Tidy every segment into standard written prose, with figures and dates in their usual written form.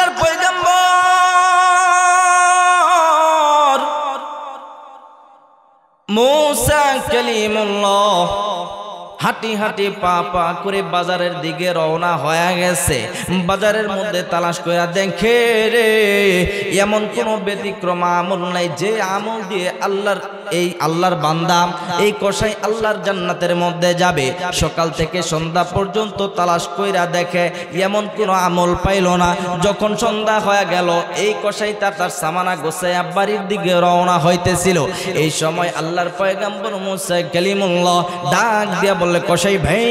আল্লাহর পয়গম্বর মুসা কালিমুল্লাহ হাঁটি হাঁটি পা পা করে বাজারের দিকে রওনা হয়ে গেছে। বাজারের মধ্যে তালাশ করে দেখে রে এমন কোনো ব্যতিক্রম আমল নাই যে আমল দিয়ে আল্লাহর বান্দা এই কসাই আল্লাহর জান্নাতের মধ্যে যাবে। সকাল থেকে সন্ধ্যা পর্যন্ত তালাশ কইরা দেখে এমন কোনো আমল পাইল না। যখন সন্ধ্যা হয়ে গেল এই কসাই তার সামানা গোছাইয়া বাড়ির দিকে রওনা হইতেছিল। এই সময় আল্লাহর পয়গম্বর মুসা কালিমুল্লাহ ডাক দিয়া বলে, কসাই ভাই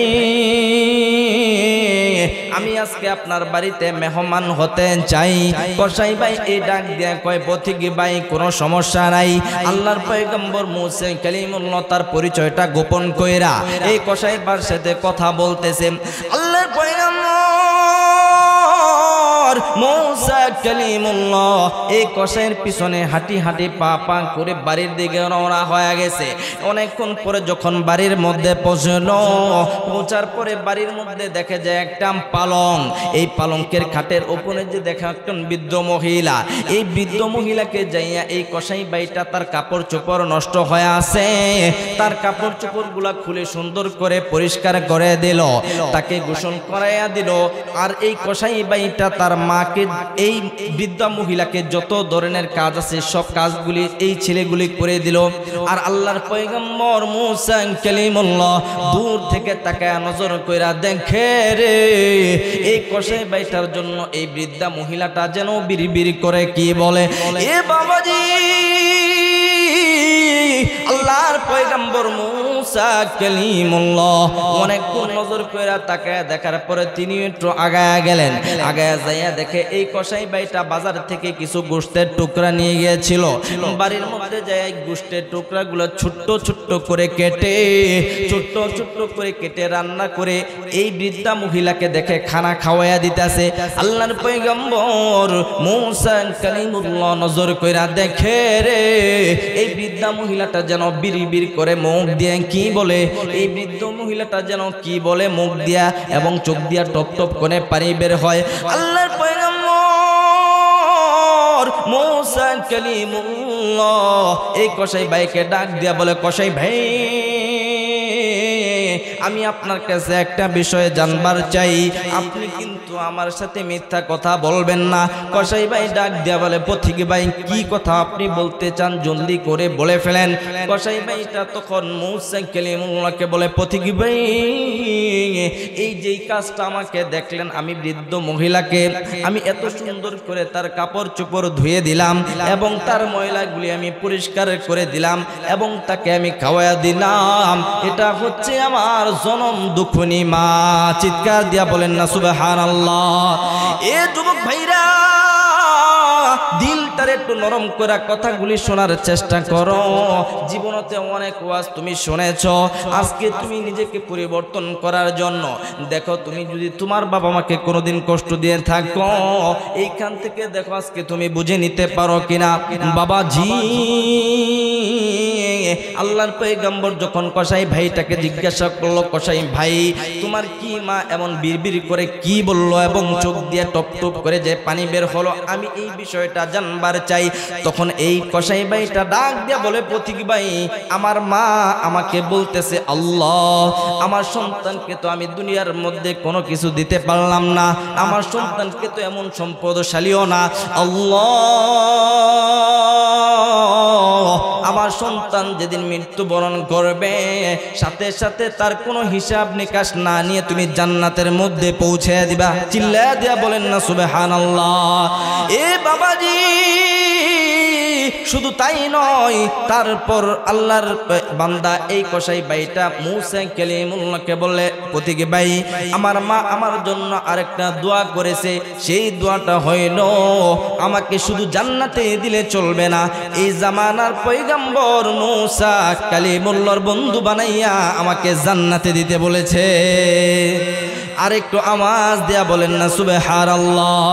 আমি আজকে আপনার বাড়িতে মেহমান হতে চাই। কসাই ভাই এই ডাক দিয়া কয়, পথিকি ভাই কোনো সমস্যা নাই। আল্লাহর পয়গম্বর মুসা কালিমুল্লাহ তার পরিচয়টা গোপন কইরা এই কসাই বার সাথে কথা বলতেছে। আল্লাহর পয়গম্বর মুসা কালিমুল্লাহ এই কসাইয়ের পিছনে হাঁটি হাঁটি পা পা করে বাড়ির দিকে রওনা হয়ে গেছে। অনেকক্ষণ পরে যখন বাড়ির মধ্যে পৌঁছার পরে বাড়ির মধ্যে দেখে যায় একটা পালং। এই পালঙ্কের খাটের উপরে যে দেখা একজন বৃদ্ধ মহিলা, এই বৃদ্ধ মহিলাকে যাইয়া এই কসাই বাইটা তার কাপড় চোপড় নষ্ট হয়ে আছে, তার কাপড় চোপড় গুলা খুলে সুন্দর করে পরিষ্কার করে দিল, তাকে গোসল করাইয়া দিল। আর এই কসাই বাইটা তার মাকে এই বৃদ্ধা মহিলাকে যত ধরনের কাজ আছে সব কাজগুলি এই ছেলেগুলি করে দিল। আর আল্লাহর পয়গম্বর মুসা কালিমুল্লাহ দূর থেকে তাকায় নজর কইরা দেখে রে এই কসাই বাইটার জন্য এই বৃদ্ধা মহিলাটা যেন বিড়বিড় করে কি বলে, এ বাবাজি। আল্লাহর পয়গম্বর মুসা কালিমুল্লাহ অনেকক্ষণ নজর কইরা তাকায় দেখার পরে তিনি একটু আগায়া গেলেন। আগায়া যাইয়া দেখে এই কসাই বাইটা বাজার থেকে কিছু গোশতের টুকরা নিয়ে গিয়েছিল। বাড়ির মধ্যে যায় গোশতের টুকরাগুলো ছোট্ট ছোট্ট করে কেটে রান্না করে এই বৃদ্ধা মহিলাকে দেখে খানা খাওয়াইয়া দিতেছে। আল্লাহর পয়গম্বর মুসা কালিমুল্লাহ নজর কইরা দেখে রে এই বৃদ্ধা মহিলাটা যেন বিড়বিড় করে মুখ দিয়ে কি বলে, এই বৃদ্ধ মহিলাটা যেন কি বলে মুখ দিয়া এবং চোখ দিয়া টপ টপ করে পানি বের হয়। আল্লাহর পয়গম্বর মুসা কালিমুল্লাহ এই কসাই ভাইকে ডাক দিয়া বলে, কসাই ভাই আমি আপনার কাছে একটা বিষয় জানবার চাই, আপনি কিন্তু আমার সাথে মিথ্যা কথা বলবেন না। কসাই ভাই ডাক দিয়া বলে, পথিক ভাই কি কথা আপনি বলতে চান জলদি করে বলে ফেলেন। কসাই ভাইটা তখন মুসা কালিমুল্লাহকে বলে, পথিক ভাই এই যেই কাজটা আমাকে দেখলেন, আমি বৃদ্ধ মহিলাকে আমি এত সুন্দর করে তার কাপড় চোপড় ধুয়ে দিলাম এবং তার ময়লাগুলি আমি পরিষ্কার করে দিলাম এবং তাকে আমি খাওয়াইয়া দিলাম, এটা হচ্ছে আমার জনম দুঃখনী মা। চিৎকার দিয়া বলেন না সুবহানাল্লাহ। এ যুবক ভাইরা দিলটারে একটু নরম করে কথাগুলি শোনার চেষ্টা করো। জীবনতে অনেক ওয়াজ তুমি শুনেছো, আজকে তুমি নিজেকে পরিবর্তন করার জন্য দেখো, তুমি যদি তোমার বাবা মাকে কোনোদিন কষ্ট দিয়ে থাকো এইখান থেকে দেখো আজকে তুমি বুঝে নিতে পারো কিনা। বাবাজি আল্লাহর পয়গম্বর যখন কসাই ভাইটাকে জিজ্ঞাসা করলো, কসাই ভাই তোমার কি মা এমন বিড়বিড় করে কি বললো এবং চোখ দিয়ে টপ টপ করে যে পানি বের হলো, আমি এই বিষয়টা জানবার চাই। তখন এই কসাই ভাইটা ডাক দিয়া বলে, পথিক ভাই আমার মা আমাকে বলতেছে, আল্লাহ আমার সন্তানকে তো আমি দুনিয়ার মধ্যে কোনো কিছু দিতে পারলাম না, আমার সন্তানকে তো এমন সম্পদশালীও না, আল্লাহ আমার সন্তান যেদিন মৃত্যুবরণ করবে সাথে সাথে তার কোনো হিসাব নিকাশ না নিয়ে তুমি জান্নাতের মধ্যে পৌঁছে দিবা। চিল্লায়া দিয়া বলেন না সুবহানাল্লাহ। এ বাবাজি শুধু তাই নয়, তারপর আল্লাহর বান্দা এই কসাই ভাইটা মুসা কালিমুল্লাহকে বলে, পথিক ভাই আমার মা আমার জন্য আরেকটা দোয়া করেছে, সেই দোয়াটা হইল আমাকে শুধু জান্নাতে দিলে চলবে না, এই জামানার পয়গম্বর মুসা কালিমুল্লাহর বন্ধু বানাইয়া আমাকে জান্নাতে দিতে বলেছে। আরেকটু আওয়াজ দেয়া বলেন না সুবহানাল্লাহ।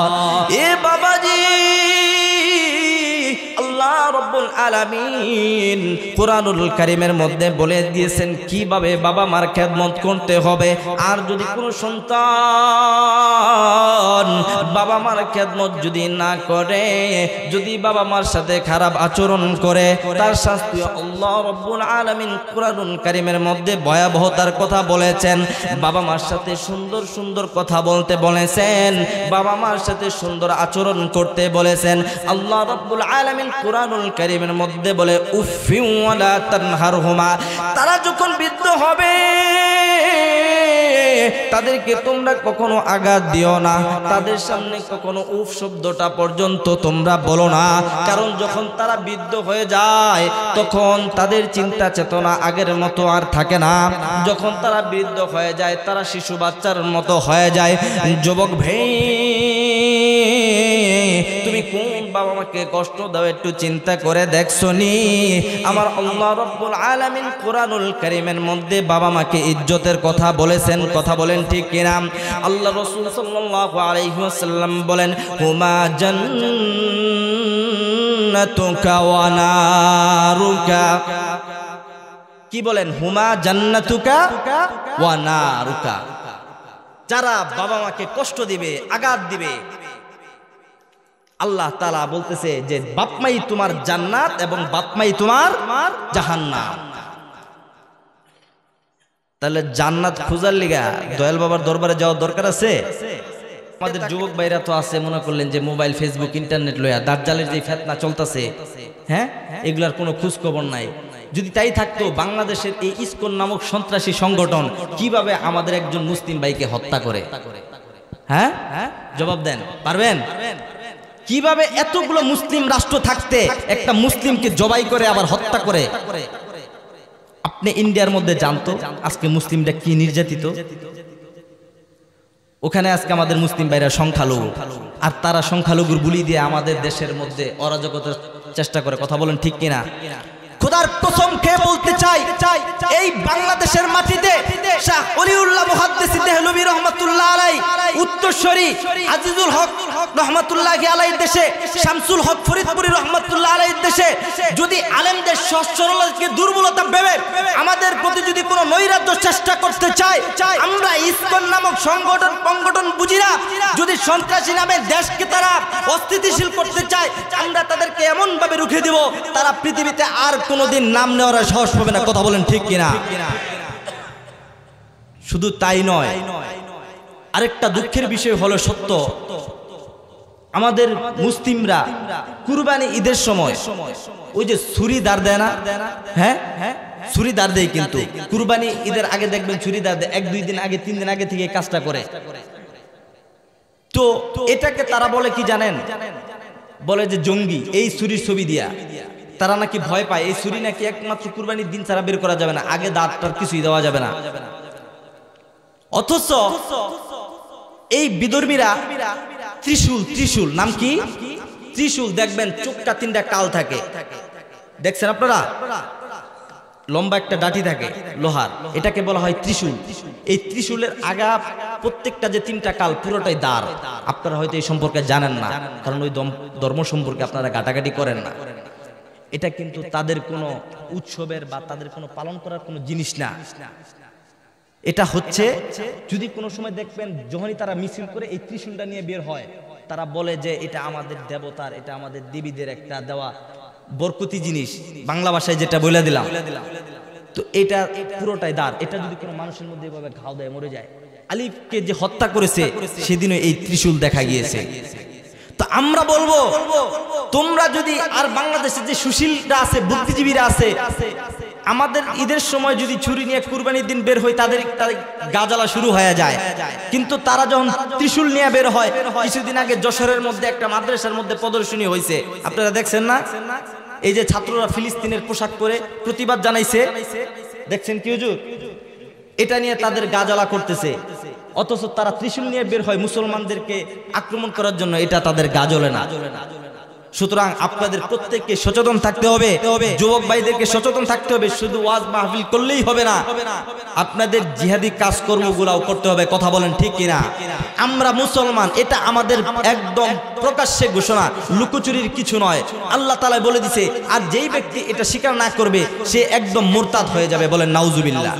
এ বাবাজি আল্লাহ রাব্বুল আলামিন কুরআনুল কারীমের মধ্যে বলে দিয়েছেন কিভাবে বাবা মার খেদমত করতে হবে। আর যদি কোনো সন্তান বাবা মার খেদমত যদি না করে, যদি বাবা মার সাথে খারাপ আচরণ করে, তার শাস্তি আল্লাহ রাব্বুল আলামিন কুরআনুল কারীমের মধ্যে ভয়াবহতার কথা বলেছেন। বাবা মার সাথে সুন্দর সুন্দর কথা বলতে বলেছেন, বাবা মার সাথে সুন্দর আচরণ করতে বলেছেন। আল্লাহ রাব্বুল আলামিন কুরআনুল কারীমের মধ্যে বলে উফি ওয়ালা তানহারহুমা, তারা যখন বৃদ্ধ হবে তাদেরকে তোমরা কখনো আঘাত দিও না, তাদের সামনে কখনো উফ শব্দটা পর্যন্ত তোমরা বলো না। কারণ যখন তারা বৃদ্ধ হয়ে যায় তখন তাদের চিন্তা চেতনা আগের মতো আর থাকে না। যখন তারা বৃদ্ধ হয়ে যায় তারা শিশু বাচ্চার মতো হয়ে যায়। যুবক ভাই, তুমি কোন বাবা মাকে কষ্ট দাও একটু চিন্তা করে দেখছো নি? আমার আল্লাহ রাব্বুল আলামিন কুরআনুল কারীমের মধ্যে বাবা মাকে ইজ্জতের কথা বলেছেন, কথা বলেন ঠিক কিনা? আল্লাহ রাসূল সাল্লাল্লাহু আলাইহি ওয়াসাল্লাম বলেন হুমা জান্নাতুকা ওয়া নারুকা। কি বলেন? হুমা জান্নাতুকা ওয়া নারুকা। যারা বাবা মাকে কষ্ট দিবে, আঘাত দিবে, আল্লাহ তাআলা বলতেছে যে বাপমাই তোমার জান্নাত এবং বাপমাই তোমার জাহান্নাম। তাহলে জান্নাত খোঁজার লিগা দয়াল বাবার দরবারে যাওয়ার দরকার আছে? আমাদের যুবক ভাইরা তো আছে মনে করলেন যে মোবাইল, ফেসবুক, ইন্টারনেট লইয়া দাজ্জালের যে ফিতনা চলতেছে, হ্যাঁ, এগুলার কোনো খোঁজ খবর নাই। যদি তাই থাকতো বাংলাদেশের এই ইসকন নামক সন্ত্রাসী সংগঠন কিভাবে আমাদের একজন মুসলিম ভাইকে হত্যা করে? হ্যাঁ, জবাব দেন, পারবেন? কিভাবে এতগুলো মুসলিম রাষ্ট্র থাকতে একটা মুসলিমকে জবাই করে আবার হত্যা করে? আপনি ইন্ডিয়ার মধ্যে জানতো আজকে মুসলিমরা কি নির্যাতিত? ওখানে আজকে আমাদের মুসলিম ভাইরা সংখ্যালঘু, আর তারা সংখ্যালঘুর বুলি দিয়ে আমাদের দেশের মধ্যে অরাজকতার চেষ্টা করে। কথা বলেন ঠিক কিনা? খোদার কসম খেয়ে বলতে চাই, এই বাংলাদেশের মাটিতে শাহ ওলিউল্লাহ মুহাদ্দিস দেহলভী রহমাতুল্লাহ আলাইহি, উত্তরসূরি আজিজুল হক রহমাতুল্লাহ আলাইহির দেশে, শামসুল হক ফরিদপুরি রহমাতুল্লাহ আলাইহির দেশে যদি আলেমদের সচ্ছলতাকে দুর্বলতা ভেবে আমাদের প্রতি যদি কোনো নৈরাজ্য চেষ্টা করতে চায়, আমরা ইসকন নামক সংগঠন বুঝিরা যদি সন্ত্রাসী নামে দেশকে তারা অস্থিতিশীল করতে চায়, আমরা তাদেরকে এমন ভাবে রুখে দেব তারা পৃথিবীতে আর কোনোদিন নাম নেওয়ার সাহস পাবে না। কথা বলেন ঠিক কিনা? শুধু তাই নয়, আরেকটা দুঃখের বিষয় হলো সত্য, আমাদের মুসলিমরা কুরবানি ঈদের সময় ওই যে ছুরি দাঁড় দেয় না? হ্যাঁ, ছুরি দাঁড় দেয়, কিন্তু কুরবানি ঈদের আগে দেখবেন ছুরি দাঁড় দেয়, 1-2 দিন আগে 3 দিন আগে থেকে কাজটা করে। তো এটাকে তারা বলে কি জানেন? বলে যে জঙ্গি, এই ছুরির ছবি দিয়া তারা নাকি ভয় পায়। এই ছুরি নাকি একমাত্র কুরবানির দিন ছাড়া বের করা যাবে না, আগে দাঁতটার কিছুই দেওয়া যাবে না। অথচ এই বিধর্মীরা ত্রিশূল, নাম কি? ত্রিশূল, দেখবেন চোখটা 3টা কাল থাকে, দেখছেন আপনারা? লম্বা একটা ডাটি থাকে লোহার, এটাকে বলা হয় ত্রিশূল। এই ত্রিশূলের আগা প্রত্যেকটা যে 3টা কাল পুরোটাই দাঁড়। আপনারা হয়তো এই সম্পর্কে জানেন না, কারণ ওই ধর্ম সম্পর্কে আপনারা ঘাটাঘাটি করেন না। এটা কিন্তু তাদের কোনো উৎসবের বা তাদের কোনো পালন করার কোনো জিনিস না। এটা হচ্ছে যদি কোনো সময় দেখবেন যখনই তারা মিছিল করে এই ত্রিশূলটা নিয়ে বের হয়, তারা বলে যে এটা আমাদের দেবতার, এটা আমাদের দেবীদের একটা দেওয়া বরকতি জিনিস, বাংলা ভাষায় যেটা বলে দিলাম। তো এটা পুরোটাই দাঁড়। এটা যদি কোনো মানুষের মধ্যে এভাবে ঘাও দেয়, মরে যায়। আলিফকে যে হত্যা করেছে সেদিনও এই ত্রিশূল দেখা গিয়েছে। তো আমরা বলবো, তোমরা যদি আর বাংলাদেশের যে সুশীলরা আছে, বুদ্ধিজীবীরা আছে, আমাদের ঈদের সময় যদি ছুরি নিয়ে কুরবানির দিন বের হয় তাদের গাজালা শুরু হয়ে যায়, কিন্তু তারা যখন ত্রিশূল নিয়ে বের হয়, কিছুদিন আগে যশোরের মধ্যে একটা মাদ্রাসার মধ্যে প্রদর্শনী হয়েছে, আপনারা দেখছেন না? এই যে ছাত্ররা ফিলিস্তিনের পোশাক পরে প্রতিবাদ জানাইছে, দেখছেন কি হুজুর? এটা নিয়ে তাদের গাজালা করতেছে, অথচ তারা ত্রিশূল নিয়ে বের হয় মুসলমানদেরকে আক্রমণ করার জন্য। এটা তাদের গাজলে না। সুতরাং আপনাদের প্রত্যেককে সচেতন থাকতে হবে, যুবক ভাইদেরকে সচেতন থাকতে হবে। শুধু ওয়াজ মাহফিল করলেই হবে না, আপনাদের জিহাদি কাজকর্মগুলাও করতে হবে। কথা বলেন ঠিক কিনা? আমরা মুসলমান, এটা আমাদের একদম প্রকাশ্যে ঘোষণা, লুকোচুরির কিছু নয়। আল্লাহ তাআলা বলে দিয়েছে, আর যেই ব্যক্তি এটা স্বীকার না করবে সে একদম মুরতাদ হয়ে যাবে। বলেন নাউজুবিল্লাহ।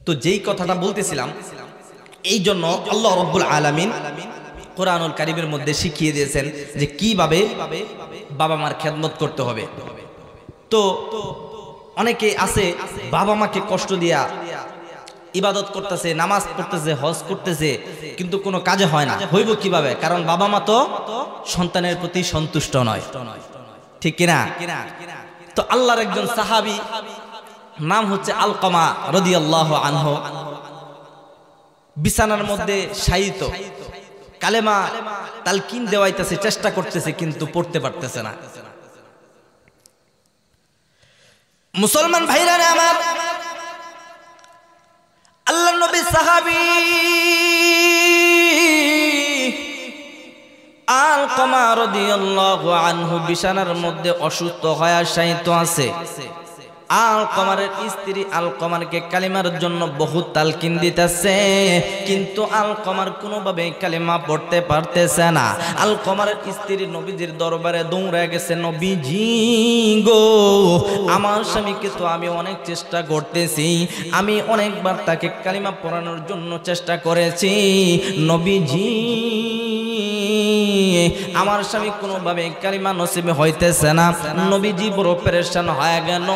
তো যেই কথাটা বলতেছিলাম, এই জন্য আল্লাহ রাব্বুল আলামিন কোরআনুল কারীমের মধ্যে শিখিয়ে দিয়েছেন যে কিভাবে বাবা মার খেদমত করতে হবে। তো অনেকে আছে বাবা মাকে কষ্ট দিয়া ইবাদত করতেছে, নামাজ পড়তেছে, হজ করতেছে, কিন্তু কোনো কাজে হয় না। হইব কিভাবে? কারণ বাবা মা তো সন্তানের প্রতি সন্তুষ্ট নয়, ঠিক কিনা? তো আল্লাহর একজন সাহাবী, নাম হচ্ছে আলকামা রাদিয়াল্লাহু আনহু, বিছানার মধ্যে শায়িত, কালেমা তালকিন দেওয়াইতেছে, চেষ্টা করতেছে, কিন্তু পড়তে পারতেছে না। মুসলমান ভাইরা আমার, আল্লাহর নবী সাহাবী আলকামা রাদিয়াল্লাহু আনহু বিছানার মধ্যে অসুস্থ হয়ে শায়িত আছে। আলকামারের স্ত্রী আলকামারকে কালিমার জন্য বহু তালকিন দিতেছে, কিন্তু আলকামার কোনোভাবে কালিমা পড়তে পারতেছে না। আলকামারের স্ত্রী নবীজির দরবারে দৌড়ে গেছে, নবীজি গো, আমার স্বামীকে তো আমি অনেক চেষ্টা করতেছি, আমি অনেকবার তাকে কালিমা পড়ানোর জন্য চেষ্টা করেছি, নবীজি আমার স্বামী কোনোভাবে কালিমা নসিবে হইতেছে না। নবীজি বড় পেরেশান হয়ে গেল,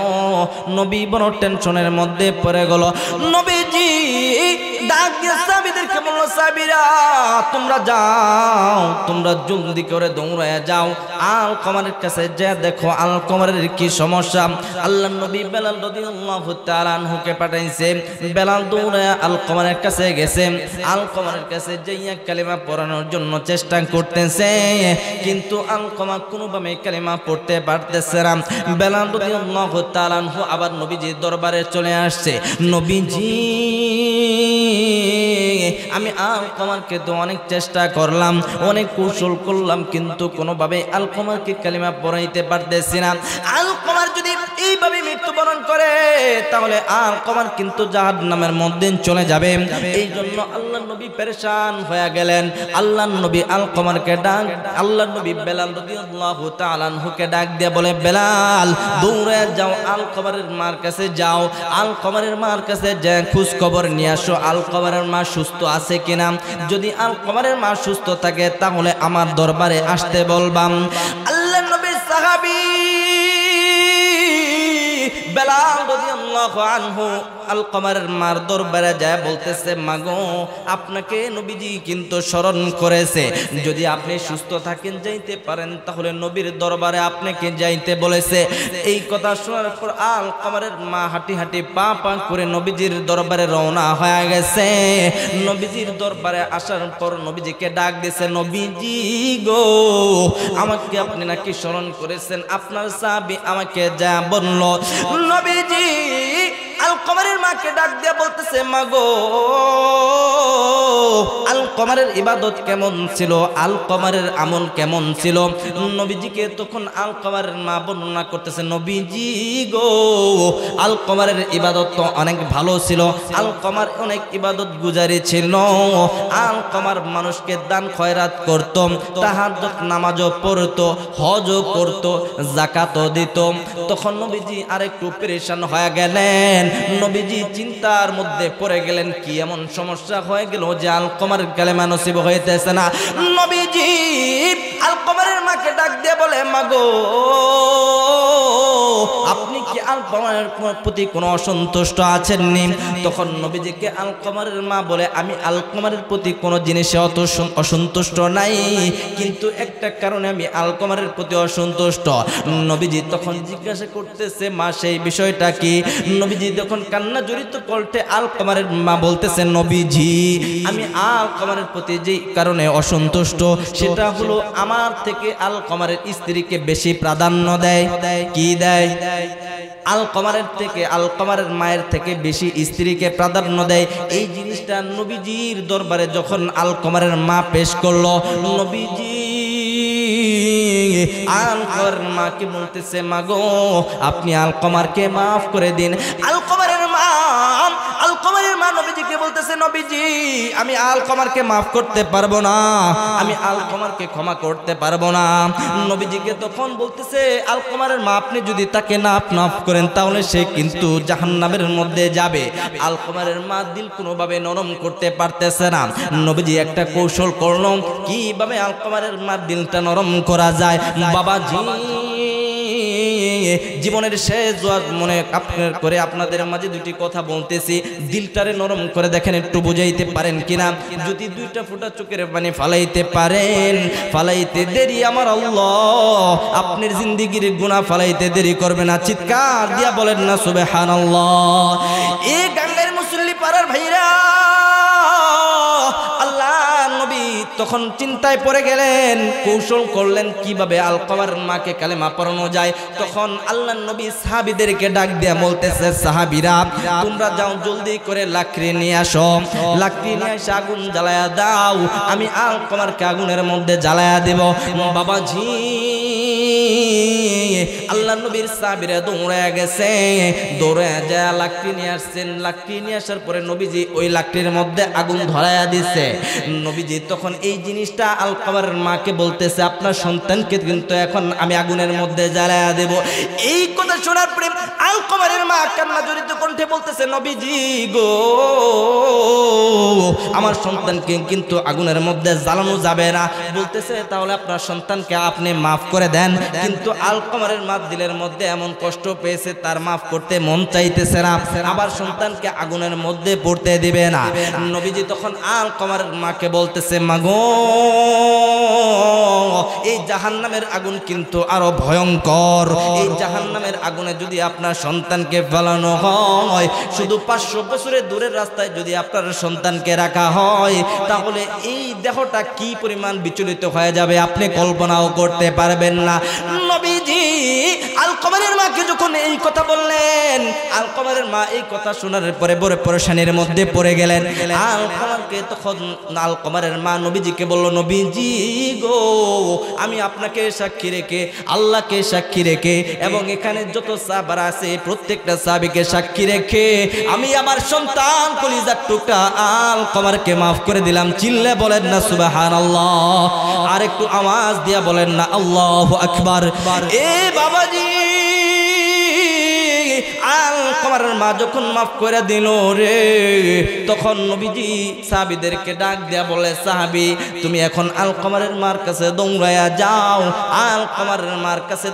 নবী বড় টেনশনের মধ্যে পড়ে গেল। নবীজি ডাক দিয়ে সাহাবীদেরকে বলল, সাহাবীরা তোমরা যাও, তোমরা জলদি করে দৌড়ায় যাও, আলকামারের কাছে যা দেখো আলকামারের কি সমস্যা। আল্লাহর নবী বেলাল রাদিয়াল্লাহু তাআলা আনহুকে পাঠাইছে। বেলাল দৌড়ায় আলকামারের কাছে গেছে, আলকামারের কাছে যাইয়া কালিমা পড়ানোর জন্য চেষ্টা করতেছে, কিন্তু আলকামা কোনোভাবে কালিমা পড়তে পারতেছে না। বেলাল রাদিয়াল্লাহু তাআলা আনহু আবার নবীজির দরবারে চলে আসছে, নবীজি আমি আলকামারকে তো অনেক চেষ্টা করলাম, অনেক কৌশল করলাম, কিন্তু কোনোভাবে আলকামারকে কালিমা পড়াইতে পারতেছি না। আলকামার যদি এইভাবে মৃত্যুবরণ করে তাহলে আলকামার কিন্তু জাহান্নামের মধ্যে চলে যাবে। এই জন্য আল্লাহর নবী পেরেশান হয়ে গেলেন। আল্লাহর নবী আলকামারকে ডাক, আল্লাহর নবী বেলাল রাদিয়াল্লাহু তাআলা আনহুকে ডাক দিয়ে বলে, বেলাল দৌড়ে যাও, আলকামারের মার কাছে যাও, আলকামারের মার কাছে যা খোঁজ খবর নিয়ে আসো আলকামারের মা সুস্থ আছে কিনা। যদি আলকামারের মা সুস্থ থাকে তাহলে আমার দরবারে আসতে বলবাম। আল্লাহর নবী সাহাবী বেলাল রাদিয়াল্লাহু আনহু আলকামারের মার দরবারে যায় বলতেছে, মাগো আপনাকে নবীজি কিন্তু স্মরণ করেছে, যদি আপনি সুস্থ থাকেন যাইতে পারেন তাহলে নবীর দরবারে আপনাকে যাইতে বলেছে। এই কথা শোনার পর আলকামারের মা হাঁটি হাঁটি পা পা করে নবীজির দরবারে রওনা হয়ে গেছে। নবীজির দরবারে আসার পর নবীজিকে ডাক দিয়েছে, নবীজি গো আমাকে আপনি নাকি স্মরণ করেছেন। আপনার সাহাবী আমাকে যা বলল। নবীজি আলকামারের মাকে ডাক দিয়ে বলতেছে, মাগো আলকামারের ইবাদত কেমন ছিল, আলকামারের আমল কেমন ছিল। নবীজিকে তখন আলকামারের মা বর্ণনা করতেছে, নবীজি গো আলকামারের ইবাদত তো অনেক ভালো ছিল, আলকামার অনেক ইবাদত গুজারি ছিল, আলকামার মানুষকে দান খয়রাত করত, তাহাজ্জুদ নামাজও পড়তো, হজও করতো, যাকাতও দিত। তখন নবীজি আরেকটু পেরেশান হয়ে গেলেন, নবীজি চিন্তার মধ্যে পড়ে গেলেন, কি এমন সমস্যা হয়ে গেল যে আলকামার কালেমা নসিব হইতেছে না। নবীজি আলকামারের মাকে ডাক দিয়ে বলে, মাগো আপনি কি আলকামারের প্রতি কোনো অসন্তুষ্ট আছেননি? তখন নবীজিকে আলকামারের মা বলে, আমি আলকামারের প্রতি কোনো জিনিসে অত অসন্তুষ্ট নাই, কিন্তু একটা কারণে আমি আলকামারের প্রতি অসন্তুষ্ট। নবীজি তখন জিজ্ঞাসা করতেছে, মা সেই বিষয়টা কি? নবীজি তখন কান্না জড়িত কণ্ঠে আলকামারের মা বলতেছে, নবীজি আমি আলকামারের প্রতি যে কারণে অসন্তুষ্ট সেটা হলো আমার থেকে আলকামারের স্ত্রীকে বেশি প্রাধান্য দেয়। কি দেয়? আলকমারের থেকে, আলকমারের মায়ের থেকে বেশি স্ত্রীকে প্রাধান্য দেয়। এই জিনিসটা নবীজির দরবারে যখন আলকমারের মা পেশ করলো, নবীজি আলকমারের মাকে বলতেছে, মা গো আপনি আলকমারকে মাফ করে দিন। আলকমারের মা নবীজিকে বলতেছে, নবীজি আমি আলকমারকে মাফ করতে পারবো না, আমি আলকমারকে ক্ষমা করতে পারবো না। নবীজিকে তখন বলতেছে, আলকমারের মা আপনি যদি তাকে মাফ করেন তাহলে সে কিন্তু জাহান্নামের মধ্যে যাবে। আলকমারের মা দিল কোনোভাবে নরম করতে পারতেছে না। নবীজি একটা কৌশল করল, কিভাবে আলকমারের মা দিলটা নরম করা যায়। বাবাজি জীবনের শেষ ওয়াজ মনে আপনার করে আপনাদের মাঝে দুটি কথা বলতেছি, দিলটারে নরম করে দেখেন একটু বুঝাইতে পারেন কিনা। যদি দুইটা ফোঁটা চোখের পানি ফালাইতে পারেন, ফালাইতে দেরি আমার আল্লাহ আপনার জিন্দেগির গুনাহ ফালাইতে দেরি করবে না। চিৎকার দিয়া বলেন না সুবহানাল্লাহ। এই গাঙ্গের মুসল্লি পাড়ার ভাইরা, আল্লাহ নবী তখন চিন্তায় পড়ে গেলেন, কৌশল করলেন কিভাবে আলকমার মাকে কালেমা পড়ানো যায়। তখন আল্লাহ নবী সাহাবীদেরকে ডাক দিয়া বলতেছে, সাহাবীরা তোমরা যাও জলদি করে লাকড়ি নিয়ে আসো, লাকড়ি নিয়ে এসে আগুন জ্বালায়া দাও, আমি আলকমারকে আগুনের মধ্যে জ্বালায়া দেব। বাবাজি আল্লাহ নবীর সাহাবীরা দৌড়ায়া গেছে, দৌড়ায়া যায় লাকড়ি নিয়ে আসছেন। লাকড়ি নিয়ে আসার পরে নবীজি ওই লাকড়ির মধ্যে আগুন ধরায়া দিছে। নবীজি তখন এই জিনিসটা আলকমারের মাকে বলতেছে, আপনার সন্তানকে কিন্তু এখন আমি আগুনের মধ্যে জ্বালায়া দেব। এই কথা শোনার পরে আলকমারের মা কান্না জড়িত কণ্ঠে বলতেছে, নবীজি গো আমার সন্তানকে কিন্তু আগুনের মধ্যে জ্বালানো যাবে না। বলতেছে তাহলে আপনার সন্তানকে আপনি মাফ করে দেন। কিন্তু আলকমারের মা দিলের মধ্যে এমন কষ্ট পেয়েছে, তার মাফ করতে মন চাইতেছে না, আবার সন্তানকে আগুনের মধ্যে পড়তে দিবে না। নবীজি তখন আলকমারের মাকে বলতেছে, মা গো এই জাহান্নামের আগুন কিন্তু আরো ভয়ঙ্কর। এই জাহান্নামের আগুনে যদি আপনার সন্তানকে ফেলানো হয়, শুধু 500 বছরের দূরের রাস্তায় যদি আপনার সন্তানকে রাখা হয়, তাহলে এই দেহটা কি পরিমাণ বিচলিত হয়ে যাবে আপনি কল্পনাও করতে পারবেন না। নবীজি আলকমারের মাকে যখন এই কথা বললেন, আলকমারের মা এই কথা শোনার পরে বড় পরেশানির মধ্যে পড়ে গেলেন। আলকমারকে তখন আলকমারের মা নবীজিকে বলল, নবীজি গো আমি আপনাকে সাক্ষী রেখে, আল্লাহকে সাক্ষী রেখে এবং এখানে যত সাহাবারা আছে প্রত্যেকটা সাহাবীকে সাক্ষী রেখে আমি আমার সন্তান কলিজার টুকরা আলকমারকে মাফ করে দিলাম। চিল্লে বলেন না সুবহানাল্লাহ। আর একটু আওয়াজ দিয়া বলেন না আল্লাহু আকবার। এ বাবাজি আলকমারের মা যখন মাফ করে দিল রে, তখন নবীজি সাহাবীদেরকে ডাক দেয়া বলে, সাহাবী তুমি এখন আলকমারের মার কাছে দৌড়ায়া যাও, আলকমারের মার কাছে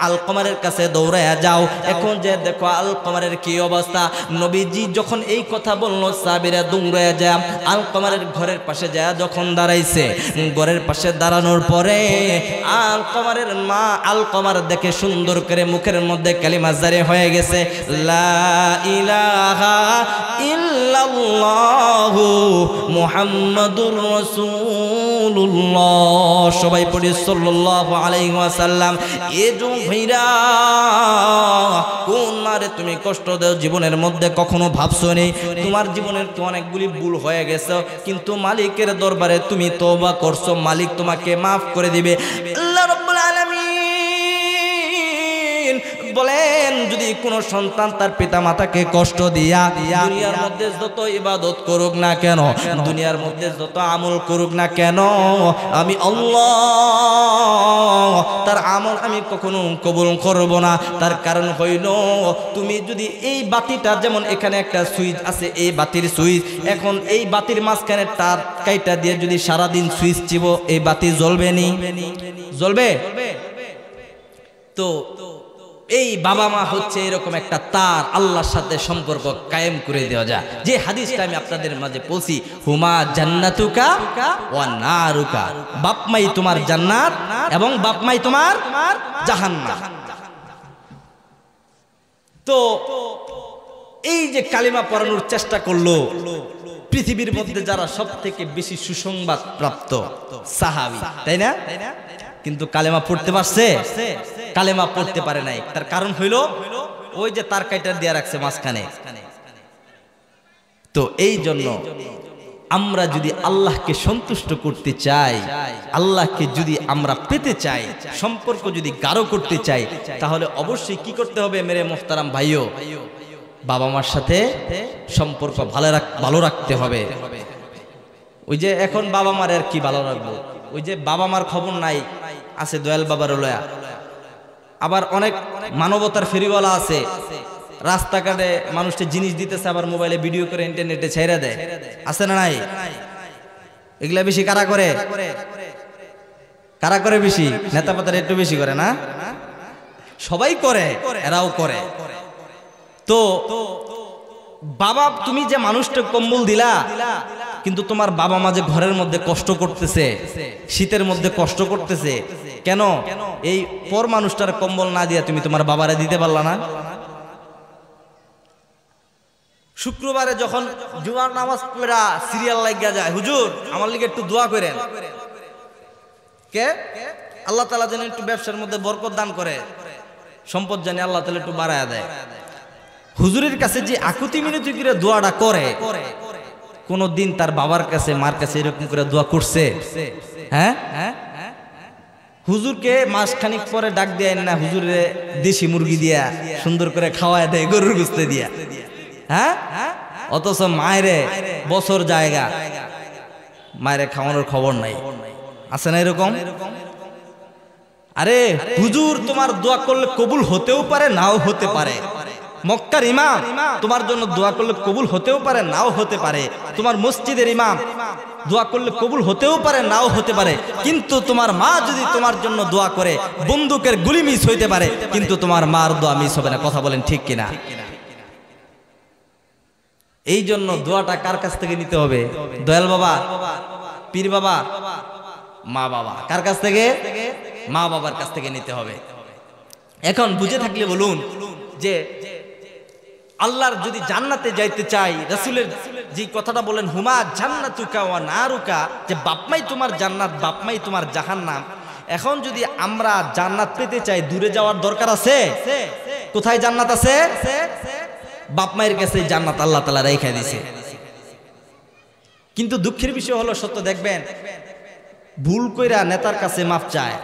আলকমারের কাছে দৌড়ায়া যাও। এখন যে দেখো আলকমারের কি অবস্থা। নবীজি যখন এই কথা বললো, সাহাবীরা দৌড়ায়া যায় আলকমারের ঘরের পাশে যায়। যখন দাঁড়াইছে, ঘরের পাশে দাঁড়ানোর পরে আলকমারের মা আলকমার দেখে সুন্দর করে মুখের মধ্যে কালিমা জারি হয়ে গেছে, লা ইলাহা ইল্লাল্লাহু মুহাম্মাদুর রাসূলুল্লাহ। সবাই পড়ি সাল্লাল্লাহু আলাইহি ওয়াসাল্লাম। এ যো ভাইরা কোন মারে তুমি কষ্ট দাও জীবনের মধ্যে কখনো ভাবছো নি? তোমার জীবনের তো অনেকগুলি ভুল হয়ে গেছে, কিন্তু মালিকের দরবারে তুমি তওবা করছো, মালিক তোমাকে মাফ করে দিবে। আল্লাহ রাব্বুল আলামিন বলেন, যদি কোনো সন্তান তার পিতা মাতাকে কষ্ট দিয়া দুনিয়ার মধ্যে যত ইবাদত করুক না কেন, দুনিয়ার মধ্যে যত আমল করুক না কেন, আমি আল্লাহ তার আমল আমি কখনো কবুল করব না। তার কারণ হইল, তুমি যদি এই বাতিটা, যেমন এখানে একটা সুইচ আছে, এই বাতির সুইচ, এখন এই বাতির মাঝখানে তার কাইটা দিয়ে যদি সারাদিন সুইচ চিব, এই বাতি জ্বলবে নি? জ্বলবে? তো এই বাবা মা হচ্ছে এরকম একটা তার, আল্লাহর সাথে সম্পর্ক কায়েম করে দেওয়া যায়। যে হাদিসটা আমি আপনাদের মাঝে বলছি, হুমা জান্নাতুকা ওয়া নারুকা, বাপ মাই তোমার জান্নাত এবং বাপ মাই তোমার জাহান্নাম। তো এই যে কালিমা পড়ানোর চেষ্টা করলো, পৃথিবীর মধ্যে যারা সব থেকে বেশি সুসংবাদ প্রাপ্ত সাহাবী, তাই না? কিন্তু কালেমা পড়তে পারছে? কালেমা পড়তে পারে নাই। তার কারণ হইল ওই যে তার কাইটার দিয়ে রাখছে মাঝখানে। তো এই জন্য আমরা যদি আল্লাহকে সন্তুষ্ট করতে চাই, আল্লাহকে যদি আমরা পেতে চাই, সম্পর্ক যদি গাঢ় করতে চাই, তাহলে অবশ্যই কি করতে হবে মেরে মোহতারাম ভাইও, বাবা মার সাথে সম্পর্ক ভালো রাখতে হবে। ওই যে এখন বাবা মার আর কি ভালো রাখবো, ওই যে বাবা মার খবর নাই আছে দয়াল বাবার লয়া, আবার অনেক মানবতার ফেরিওয়ালা আছে, রাস্তাঘাটে মানুষকে জিনিস দিতেছে, আবার মোবাইলে ভিডিও করে ইন্টারনেটে ছেড়ে দেয়, আছে না নাই? এগুলা বেশি কারা করে? কারা করে বেশি? নেতা পাতারা একটু বেশি করে না? সবাই করে, এরাও করে। তো বাবা, তুমি যে মানুষটা কম্বল দিলা, কিন্তু তোমার বাবা মা যে ঘরের মধ্যে কষ্ট করতেছে, শীতের মধ্যে কষ্ট করতেছে, কেন এই পর মানুষটার কম্বল না দিয়া তুমি তোমার বাবারে দিতে পারলা না? শুক্রবারে যখন জুমার নামাজ পড়া সিরিয়াল লাগিয়া যায়, হুজুর আমার লিগে একটু দোয়া করেন, কে আল্লাহ তাআলা যেন একটু ব্যবসার মধ্যে বরকত দান করে, সম্পদ জানি আল্লাহ তাআলা একটু বাড়ায়া দেয়। হুজুরের কাছে যে আকুতি মিনতি করে দোয়াটা করে, কোনদিন তার বাবার কাছে মার কাছে এরকম করে দোয়া করছে? হ্যাঁ, হুজুরকে মাসখানিক পরে ডাক দেয় না, হুজুরে দেশি মুরগি দিয়া সুন্দর করে খাওয়ায় দেয়, গরুর গোশত দিয়া, হ্যাঁ? অথচ মায়েরে বছর জায়গা মায়েরে খাওয়ানোর খবর নাই, আছে না এরকম? আরে হুজুর তোমার দোয়া করলে কবুল হতেও পারে, নাও হতে পারে। মক্কার ইমাম তোমার জন্য দোয়া করলে কবুল হতেও পারে, নাও হতে পারে। তোমার মসজিদের ইমাম দোয়া করলে কবুল হতেও পারে, নাও হতে পারে। কিন্তু তোমার মা যদি তোমার জন্য দোয়া করে, বন্দুকের গুলি মিস হইতে পারে, কিন্তু তোমার মার দোয়া মিস হবে না। কথা বলেন ঠিক কিনা? এই জন্য দোয়াটা কার কাছ থেকে নিতে হবে? দয়াল বাবা, পীর বাবা, মা বাবা। কার কাছ থেকে? মা বাবার কাছ থেকে নিতে হবে। এখন বুঝে থাকলে বলুন যে আল্লাহর যদি জান্নাতে যাইতে চাই, রাসূলের যে কথাটা বলেন, হুমা জান্নাতুকা ওয়া নারুকা, যে বাপমাই তোমার জান্নাত, বাপমাই তোমার জাহান্নাম। এখন যদি আমরা জান্নাত পেতে চাই, দূরে যাওয়ার দরকার আছে? কোথায় জান্নাত আছে? বাপ মায়ের কাছে জান্নাত আল্লাহ তাআলা রেখে দিয়েছে। কিন্তু দুঃখের বিষয় হলো, সত্য দেখবেন, ভুল কইরা নেতার কাছে মাফ চায়,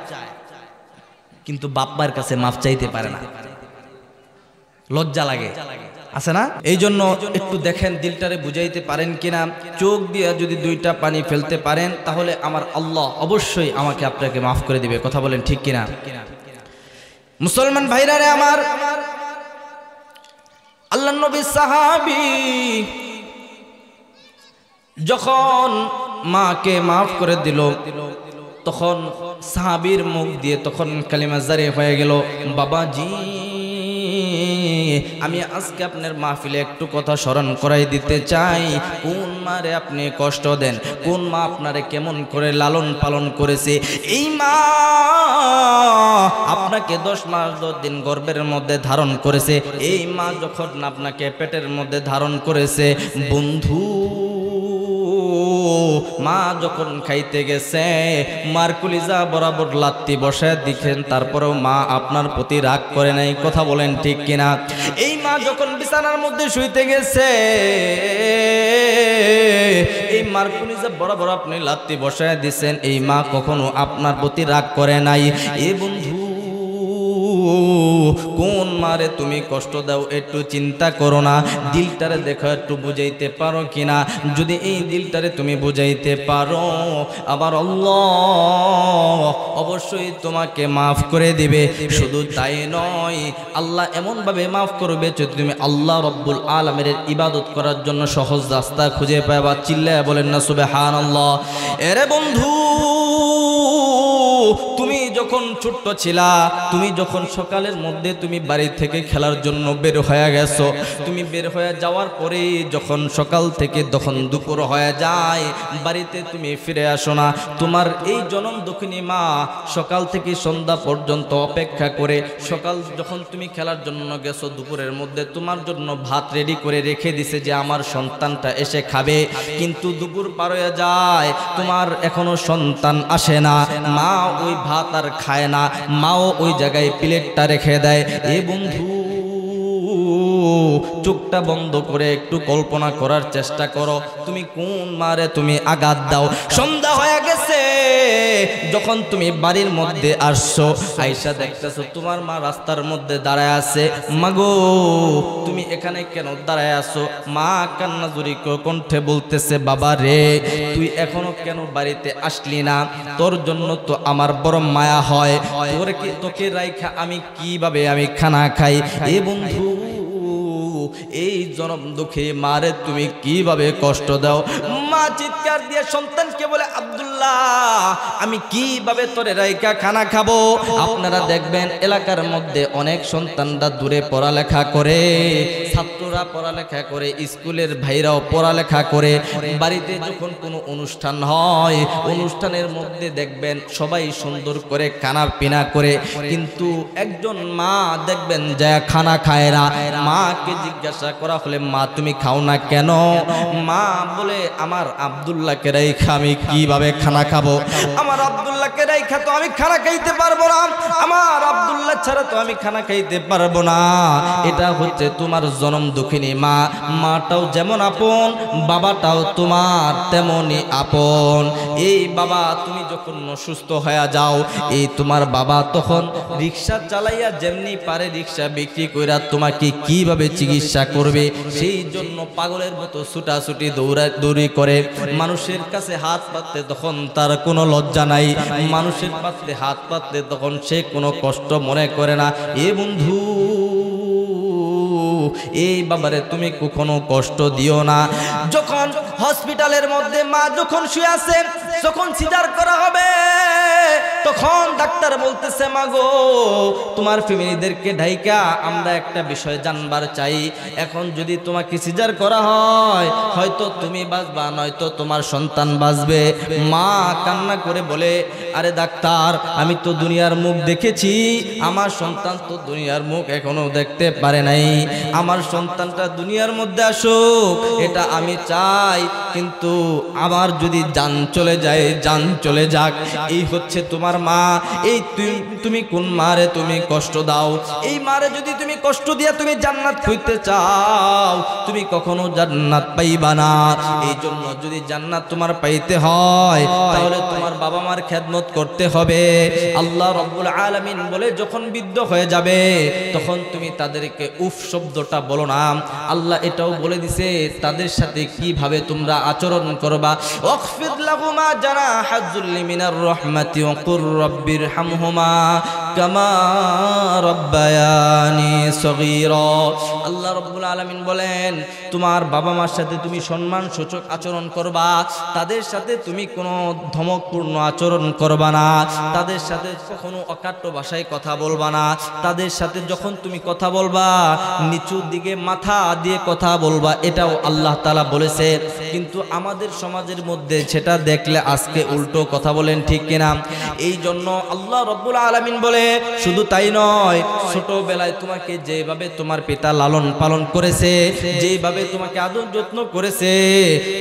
কিন্তু বাপ মায়ের কাছে মাফ চাইতে পারে না, লজ্জা লাগে, আছে না? এই জন্য একটু দেখেন দিলটারে বুঝাইতে পারেন কিনা। চোখ দিয়ে যদি দুইটা পানি ফেলতে পারেন, তাহলে আমার আল্লাহ অবশ্যই আমাকে আপনাকে মাফ করে দিবে। কথা বলেন ঠিক কিনা? মুসলমান ভাইরা রে আমার, আল্লাহর নবী সাহাবী যখন মাকে মাফ করে দিল, তখন সাহাবীর মুখ দিয়ে তখন কালিমা জারি হয়ে গেল, বাবাজি আমি আজকে আপনার মাহফিলে একটু কথা স্মরণ করাই দিতে চাই। কোন মারে আপনি কষ্ট দেন, কোন মা আপনারে কেমন করে লালন পালন করেছে। এই মা আপনাকে 10 মাস 10 দিন গর্ভের মধ্যে ধারণ করেছে। এই মা যখন আপনাকে পেটের মধ্যে ধারণ করেছে, বন্ধু মা যখন খাইতে গেছে, মার কলিজা বরাবর লাত্তি বসায় দিচ্ছেন, তারপরেও মা আপনার প্রতি রাগ করে নাই। কথা বলেন ঠিক কিনা? এই মা যখন বিছানার মধ্যে শুইতে গেছে, এই মার কলিজা বরাবর আপনি লাত্তি বসায় দিচ্ছেন, এই মা কখনো আপনার প্রতি রাগ করে নাই। এ বন্ধু, কোন মারে তুমি কষ্ট দাও একটু চিন্তা করো না, দিলটারে দেখো একটু বুঝাইতে পারো কিনা। যদি এই দিলটারে তুমি বুঝাইতে পারো, আবার আল্লাহ অবশ্যই তোমাকে মাফ করে দিবে। শুধু তাই নয়, আল্লাহ এমন ভাবে মাফ করবে যে তুমি আল্লাহ রব্বুল আলামিনের ইবাদত করার জন্য সহজ রাস্তা খুঁজে পাবা। চিল্লায় বলেন না সুবহানাল্লাহ। এরে বন্ধু, তুমি যখন ছোট্ট ছিলা, তুমি যখন সকালের মধ্যে তুমি বাড়ি থেকে খেলার জন্য বের হয়ে গেছো, তুমি বের হয়ে যাওয়ার পরে যখন সকাল থেকে তখন দুপুর হয়ে যায়, বাড়িতে তুমি ফিরে আসো না। তোমার এই জনম দুঃখিনী মা সকাল থেকে সন্ধ্যা পর্যন্ত অপেক্ষা করে, সকাল যখন তুমি খেলার জন্য গেছো, দুপুরের মধ্যে তোমার জন্য ভাত রেডি করে রেখে দিছে যে আমার সন্তানটা এসে খাবে। কিন্তু দুপুর পার হয়ে যায়, তোমার এখনো সন্তান আসে না, মা ওই ভাত আর খায় না, মাও ওই জায়গায় প্লেটটা রেখে দেয়। এ বন্ধু, চোখটা বন্ধ করে একটু কল্পনা করার চেষ্টা করো, তুমি কোন মারে তুমি আঘাত দাও। সন্ধ্যা হয়ে গেছে, যখন তুমি বাড়ির মধ্যে আসছো, আয়েশা দেখতেছো তোমার মা রাস্তার মধ্যে দাঁড়ায় আছে। মাগো তুমি এখানে কেন দাঁড়ায় আছো? মা কান্নাজুরি কণ্ঠে বলতেছে, বাবা রে তুই এখনো কেন বাড়িতে আসলি না? তোর জন্য তো আমার বড় মায়া হয়, তোকে রাইখা আমি কিভাবে আমি খানা খাই। এ বন্ধু, এই জনম দুঃখে মারে তুমি কিভাবে কষ্ট দাও। মা চিৎকার দিয়ে সন্তানকে বলে, আব্দুল্লাহ আমি কিভাবে তোরে রাইকা খানা খাবো? আপনারা দেখবেন এলাকার মধ্যে অনেক সন্তানরা দূরে পড়ালেখা করে, ছাত্ররা পড়ালেখা করে, স্কুলের ভাইরাও পড়ালেখা করে। বাড়িতে যখন কোনো অনুষ্ঠান হয়, অনুষ্ঠানের মধ্যে দেখবেন সবাই সুন্দর করে খানা পিনা করে, কিন্তু একজন মা দেখবেন যা খানা খায় না। মাকে জিজ্ঞাসা করা হলে, মা তুমি খাও না কেন? মা বলে, আমার আব্দুল্লাহকে রাইখা আমি কিভাবে খানা খাবো? আমার আব্দুল্লাহকে রাইখা তো আমি খানা খাইতে পারবো না, আমার আব্দুল্লাহ ছাড়া তো আমি খানা খাইতে পারবো না। এটা হচ্ছে তোমার জনম দুঃখিনী মা। মাটাও যেমন আপন, বাবাটাও তোমার তেমনই আপন। এই বাবা তুমি যখন অসুস্থ হয়ে যাও, এই তোমার বাবা তখন রিক্সা চালাইয়া যেমনি পারে রিক্সা বিক্রি কইরা তোমাকে কিভাবে চিকিৎসা করবে, সেই জন্য পাগলের মতো ছুটাছুটি দৌড়ি করে। মানুষের কাছে হাত পাততে তখন তার কোনো লজ্জা নাই, মানুষের পাততে হাত পাততে তখন সে কোনো কষ্ট মনে করে না। এ বন্ধু, এই বাবারে তুমি কখনো কষ্ট দিও না। যখন হসপিটালের মধ্যে মা যখন শুয়ে আছে, যখন সিজার করা হবে, তখন ডাক্তার বলতেছে, মাগো তোমার ফ্যামিলিদেরকে ঢাইকা আমরা একটা বিষয় জানবার চাই। এখন যদি তোমাকে সিজার করা হয়, হয়তো তুমি বাঁচবা, নয়তো তোমার সন্তান বাঁচবে। মা কান্না করে বলে, আরে ডাক্তার আমি তো দুনিয়ার মুখ দেখেছি, আমার সন্তান তো দুনিয়ার মুখ এখনো দেখতে পারে নাই। আমার সন্তানটা দুনিয়ার মধ্যে আসুক, এটা আমি চাই, কিন্তু আমার যদি জান চলে যায়, জান চলে যাক। এই হচ্ছে তোমার মা। এই তুমি কোন মারে তুমি কষ্ট দাও? এই মারে যদি তুমি কষ্ট দিয়া তুমি জান্নাত খুঁজতে চাও, তুমি কখনো জান্নাত পাইবা না। এই জন্য যদি জান্নাত তোমার পাইতে হয়, তাহলে তোমার বাবা মার খেদমত করতে হবে। আল্লাহ রাব্বুল আলামিন বলে, যখন বৃদ্ধ হয়ে যাবে তখন তুমি তাদেরকে উফ শব্দটা বলো না। আল্লাহ এটাও বলে দিছে তাদের সাথে কিভাবে তোমরা আচরণ করবা। ওয়াখফিদ লাহুমা জানাহা যুল্লি মিনার রাহমাতি ওয়া কুর রাব্বিরহামহুমা কামা রাব্বায়ানি সগীরা। আল্লাহ রাব্বুল আলামিন বলেন, তোমার বাবা মার সাথে তুমি সম্মানসূচক আচরণ করবা, তাদের সাথে তুমি কোনো ধমকপূর্ণ আচরণ করবা না, তাদের সাথে কখনো অকাট্য ভাষায় কথা বলবা না, তাদের সাথে যখন তুমি কথা বলবা নিচু দিকে মাথা দিয়ে কথা বলবা, এটাও আল্লাহ তাআলা বলেছে। কিন্তু আমাদের সমাজের মধ্যে সেটা দেখলে আজকে উল্টো কথা বলেন, ঠিক কিনা? এই জন্য আল্লাহ রাব্বুল আলামিন বলে, শুধু তাই নয়, ছোটবেলায় তোমাকে যেভাবে তোমার পিতা লালন পালন করেছে, যেভাবে তোমাকে আদর যত্ন করেছে,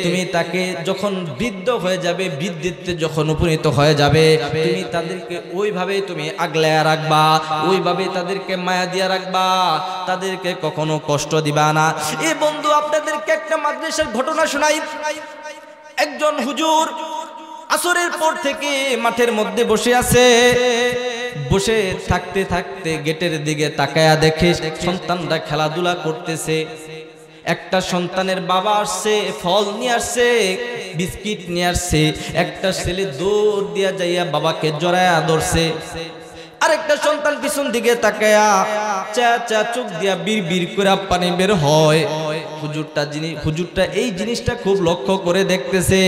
তুমি তাকে যখন বৃদ্ধ হয়ে যাবে, বৃদ্ধিতে যখন উপনীত হয়ে যাবে, তুমি তাদেরকে ওইভাবে তুমি আগলায়া রাখবা, ওইভাবে তাদেরকে মায়া দিয়া রাখবা, তাদেরকে কখনো কষ্ট দিবা না। এই বন্ধু আপনাদেরকে একটা মাদ্রাসার ঘটনা শোনাই। একজন হুজুর আসরের পর থেকে মাঠের মধ্যে বসে আছে। বসে থাকতে থাকতে গেটের দিকে তাকায়া দেখে সন্তানরা খেলাধুলা করতেছে। একটা সন্তানের বাবা আসছে, ফল নিয়ে আসছে, বিস্কিট নিয়ে আসছে। একটা ছেলে দৌড় দিয়া যাইয়া বাবাকে জড়ায়া ধরছে। আরেকটা সন্তান পিছন দিকে তাকায়া চা চা চোখ দিয়া বীর বীর করে পানি বের হয়। হুজুরটা এই জিনিসটা খুব লক্ষ্য করে দেখতেছে।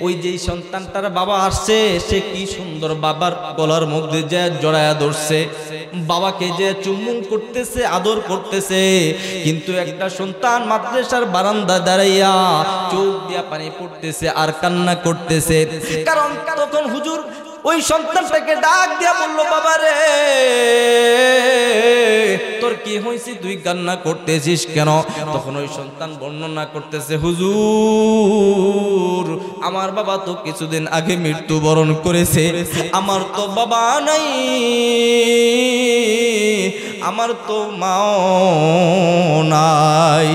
ওই যে সন্তানটার বাবা আসছে, সে কি সুন্দর বাবার গলার মধ্যে যে জড়ায়া ধরছে, বাবাকে যে চুম্বন করতেছে, আদর করতেছে। কিন্তু একটা সন্তান মাদ্রাসার বারান্দা দাঁড়াইয়া চোখ দিয়া পানি পড়তেছে আর কান্না করতেছে। কারণ তখন হুজুর ওই সন্তানটাকে ডাক দিয়া বলল, বাবা রে তোর কি হয়েছে, তুই কান্না করতেছিস কেন? তখন ওই সন্তান বর্ণনা করতেছে, হুজুর আমার বাবা তো কিছুদিন আগে মৃত্যুবরণ করেছে, আমার তো বাবা নাই, আমার তো মাও নাই।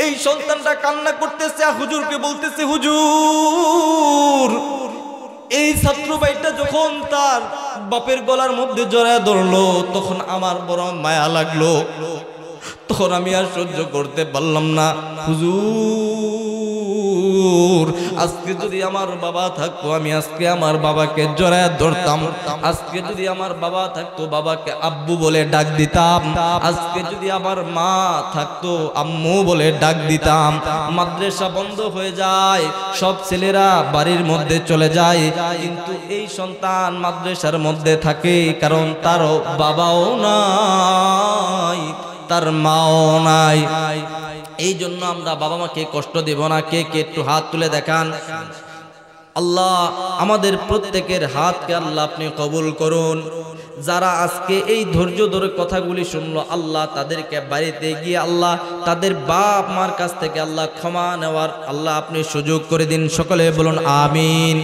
এই সন্তানটা কান্না করতেছে, হুজুরকে বলতেছে, হুজুর এই ছাত্র ভাইটা যখন তার বাপের গলার মধ্যে জড়ায় ধরলো তখন আমার বড় মায়া লাগলো, তখন আমি আর সহ্য করতে পারলাম না। হুজুর আজকে যদি আমার বাবা থাকতো আমি আজকে আমার বাবাকে জড়ায় ধরতাম, আজকে যদি আমার বাবা থাকতো বাবাকে আব্বু বলে ডাক দিতাম, আজকে যদি আমার মা থাকতো আম্মু বলে ডাক দিতাম। মাদ্রাসা বন্ধ হয়ে যায়, সব ছেলেরা বাড়ির মধ্যে চলে যায়, কিন্তু এই সন্তান মাদ্রাসার মধ্যে থাকে, কারণ তার বাবাও নাই, তার মাও নাই। এই জন্য আমরা বাবা মাকে কষ্ট দেব না। কে কে একটু হাত তুলে দেখান। আল্লাহ আমাদের প্রত্যেকের হাতকে আল্লাহ আপনি কবুল করুন। যারা আজকে এই ধৈর্য ধরে কথাগুলি শুনলো, আল্লাহ তাদেরকে বাড়িতে গিয়ে আল্লাহ তাদের বাপ মার কাছ থেকে আল্লাহ ক্ষমা নেওয়ার আল্লাহ আপনি সুযোগ করে দিন। সকলে বলুন আমিন।